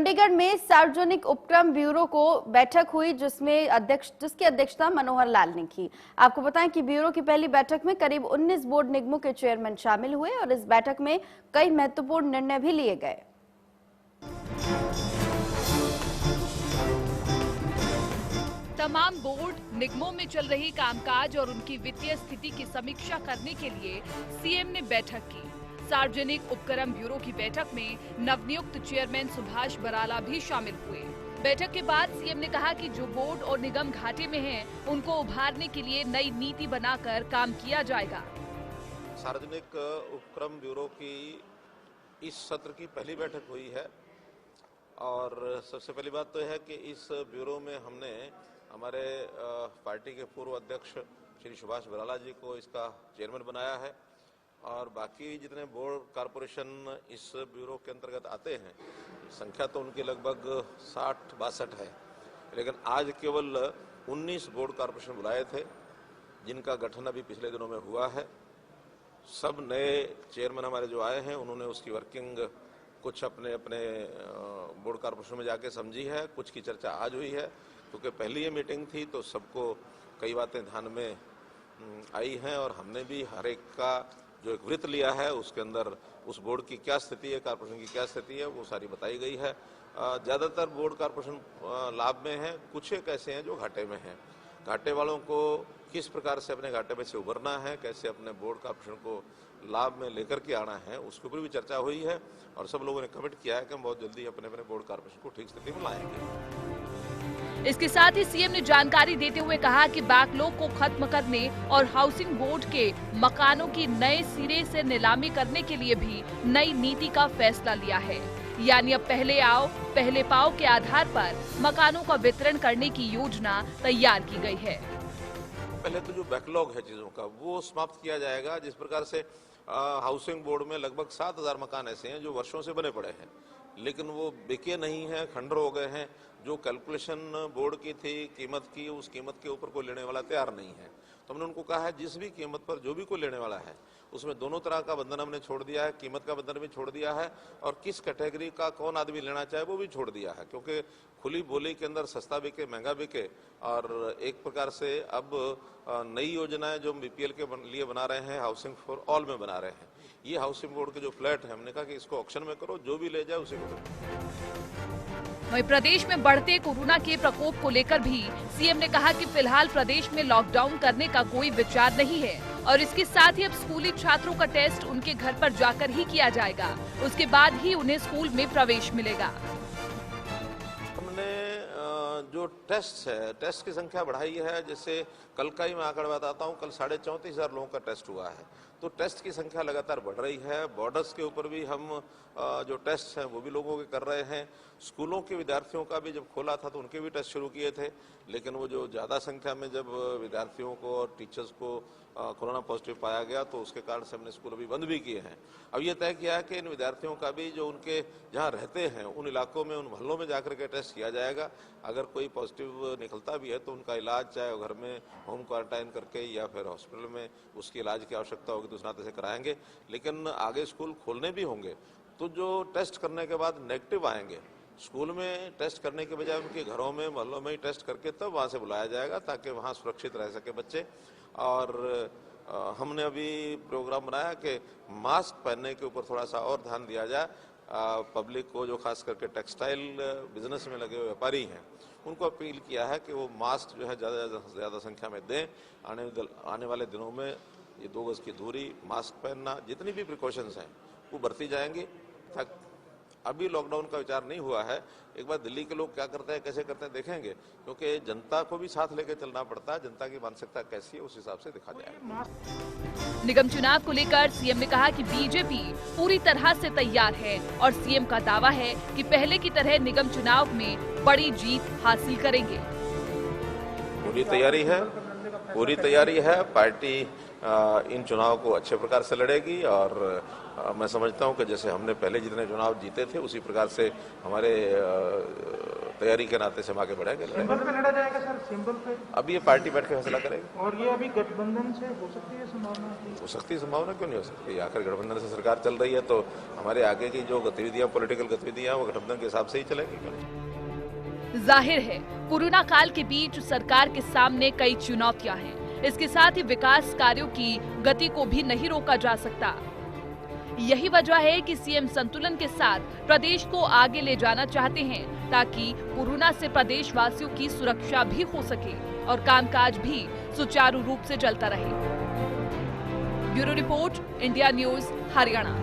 चंडीगढ़ में सार्वजनिक उपक्रम ब्यूरो को बैठक हुई जिसकी अध्यक्षता मनोहर लाल ने की। आपको बताएं कि ब्यूरो की पहली बैठक में करीब 19 बोर्ड निगमों के चेयरमैन शामिल हुए और इस बैठक में कई महत्वपूर्ण निर्णय भी लिए गए। तमाम बोर्ड निगमों में चल रही कामकाज और उनकी वित्तीय स्थिति की समीक्षा करने के लिए सीएम ने बैठक की। सार्वजनिक उपक्रम ब्यूरो की बैठक में नवनियुक्त चेयरमैन सुभाष बराला भी शामिल हुए। बैठक के बाद सीएम ने कहा कि जो बोर्ड और निगम घाटे में हैं, उनको उभारने के लिए नई नीति बनाकर काम किया जाएगा। सार्वजनिक उपक्रम ब्यूरो की इस सत्र की पहली बैठक हुई है और सबसे पहली बात तो है कि इस ब्यूरो में हमने हमारे पार्टी के पूर्व अध्यक्ष श्री सुभाष बराला जी को इसका चेयरमैन बनाया है और बाकी जितने बोर्ड कारपोरेशन इस ब्यूरो के अंतर्गत आते हैं, संख्या तो उनकी लगभग 60-62 है, लेकिन आज केवल 19 बोर्ड कारपोरेशन बुलाए थे जिनका गठन अभी पिछले दिनों में हुआ है। सब नए चेयरमैन हमारे जो आए हैं उन्होंने उसकी वर्किंग कुछ अपने अपने बोर्ड कारपोरेशन में जाके समझी है, कुछ की चर्चा आज हुई है, क्योंकि पहली ये मीटिंग थी तो सबको कई बातें ध्यान में आई हैं और हमने भी हर एक का जो एक वृत्त लिया है उसके अंदर उस बोर्ड की क्या स्थिति है, कारपोरेशन की क्या स्थिति है, वो सारी बताई गई है। ज़्यादातर बोर्ड कारपोरेशन लाभ में हैं, कुछ एक ऐसे हैं जो घाटे में हैं। घाटे वालों को किस प्रकार से अपने घाटे में से उभरना है, कैसे अपने बोर्ड कारपोरेशन को लाभ में लेकर के आना है, उसके ऊपर भी चर्चा हुई है और सब लोगों ने कमिट किया है कि हम बहुत जल्दी अपने अपने बोर्ड कारपोरेशन को ठीक स्थिति में लाएंगे। इसके साथ ही सीएम ने जानकारी देते हुए कहा कि बैकलॉग को खत्म करने और हाउसिंग बोर्ड के मकानों की नए सिरे से नीलामी करने के लिए भी नई नीति का फैसला लिया है। यानी अब पहले आओ पहले पाओ के आधार पर मकानों का वितरण करने की योजना तैयार की गई है। पहले तो जो बैकलॉग है चीजों का वो समाप्त किया जाएगा। जिस प्रकार से हाउसिंग बोर्ड में लगभग 7,000 मकान ऐसे हैं जो वर्षों से बने पड़े हैं लेकिन वो बिके नहीं हैं, खंडर हो गए हैं। जो कैलकुलेशन बोर्ड की थी कीमत की, उस कीमत के ऊपर कोई लेने वाला तैयार नहीं है। तो हमने उनको कहा है जिस भी कीमत पर जो भी कोई लेने वाला है उसमें दोनों तरह का बंधन हमने छोड़ दिया है, कीमत का बंधन भी छोड़ दिया है और किस कैटेगरी का कौन आदमी लेना चाहे वो भी छोड़ दिया है, क्योंकि खुली बोली के अंदर सस्ता बिके महंगा बिके। और एक प्रकार से अब नई योजनाएं जो हम बीपीएल के लिए बना रहे हैं हाउसिंग फॉर ऑल में बना रहे हैं। ये हाउसिंग बोर्ड के जो फ्लैट है हमने कहा कि इसको ऑक्शन में करो, जो भी ले जाए उसी को दो। वहीं प्रदेश में बढ़ते कोरोना के प्रकोप को लेकर भी सीएम ने कहा कि फिलहाल प्रदेश में लॉकडाउन करने का कोई विचार नहीं है और इसके साथ ही अब स्कूली छात्रों का टेस्ट उनके घर पर जाकर ही किया जाएगा। उसके बाद ही उन्हें स्कूल में प्रवेश मिलेगा। हमने जो टेस्ट है, टेस्ट की संख्या बढ़ाई है। जैसे कल का ही मैं आंकड़ा बताता हूँ, कल 34,500 लोगों का टेस्ट हुआ है, तो टेस्ट की संख्या लगातार बढ़ रही है। बॉर्डर्स के ऊपर भी हम जो टेस्ट हैं वो भी लोगों के कर रहे हैं। स्कूलों के विद्यार्थियों का भी जब खोला था तो उनके भी टेस्ट शुरू किए थे, लेकिन वो जो ज़्यादा संख्या में जब विद्यार्थियों को और टीचर्स को कोरोना पॉजिटिव पाया गया तो उसके कारण से हमने स्कूल अभी बंद भी किए हैं। अब ये तय किया है कि इन विद्यार्थियों का भी जो उनके जहाँ रहते हैं उन इलाकों में, उन मोहल्लों में जाकर के टेस्ट किया जाएगा। अगर कोई पॉजिटिव निकलता भी है तो उनका इलाज चाहे घर में होम क्वारंटाइन करके या फिर हॉस्पिटल में उसकी इलाज की आवश्यकता होगी तो उस नाते से कराएंगे। लेकिन आगे स्कूल खोलने भी होंगे तो जो टेस्ट करने के बाद नेगेटिव आएंगे, स्कूल में टेस्ट करने के बजाय उनके घरों में मोहल्लों में ही टेस्ट करके तब वहाँ से बुलाया जाएगा ताकि वहाँ सुरक्षित रह सके बच्चे। और हमने अभी प्रोग्राम बनाया कि मास्क पहनने के ऊपर थोड़ा सा और ध्यान दिया जाए। पब्लिक को जो खास करके टेक्सटाइल बिजनेस में लगे हुए व्यापारी हैं उनको अपील किया है कि वो मास्क जो है ज़्यादा संख्या में दें। आने वाले दिनों में ये 2 गज की दूरी, मास्क पहनना, जितनी भी प्रिकॉशंस हैं वो बरती जाएंगी। अभी लॉकडाउन का विचार नहीं हुआ है, एक बार दिल्ली के लोग क्या करते हैं, कैसे करते हैं देखेंगे, क्योंकि जनता को भी साथ लेकर चलना पड़ता है। जनता की मानसिकता कैसी है उस हिसाब से दिखा जाएगा। निगम चुनाव को लेकर सीएम ने कहा कि बीजेपी पूरी तरह से तैयार है और सीएम का दावा है कि पहले की तरह निगम चुनाव में बड़ी जीत हासिल करेंगे। पूरी तैयारी है। पार्टी इन चुनाव को अच्छे प्रकार से लड़ेगी और मैं समझता हूं कि जैसे हमने पहले जितने चुनाव जीते थे उसी प्रकार से हमारे तैयारी के नाते से हम आगे बढ़ेंगे। सिंबल पे लड़ा जाएगा सर, सिंबल पे। अब ये पार्टी बैठ के फैसला करेगी। और ये अभी गठबंधन से हो सकती है संभावना? हो सकती है संभावना, क्यों नहीं हो सकती? आखिर गठबंधन से सरकार चल रही है तो हमारे आगे की जो गतिविधियां, पॉलिटिकल गतिविधियां, वो गठबंधन के हिसाब से ही चलेगी। क्यों नहीं? जाहिर है कोरोना काल के बीच सरकार के सामने कई चुनौतियां हैं। इसके साथ ही विकास कार्यों की गति को भी नहीं रोका जा सकता। यही वजह है कि सीएम संतुलन के साथ प्रदेश को आगे ले जाना चाहते हैं ताकि कोरोना से प्रदेशवासियों की सुरक्षा भी हो सके और कामकाज भी सुचारू रूप से चलता रहे। Bureau report, India news, Haryana.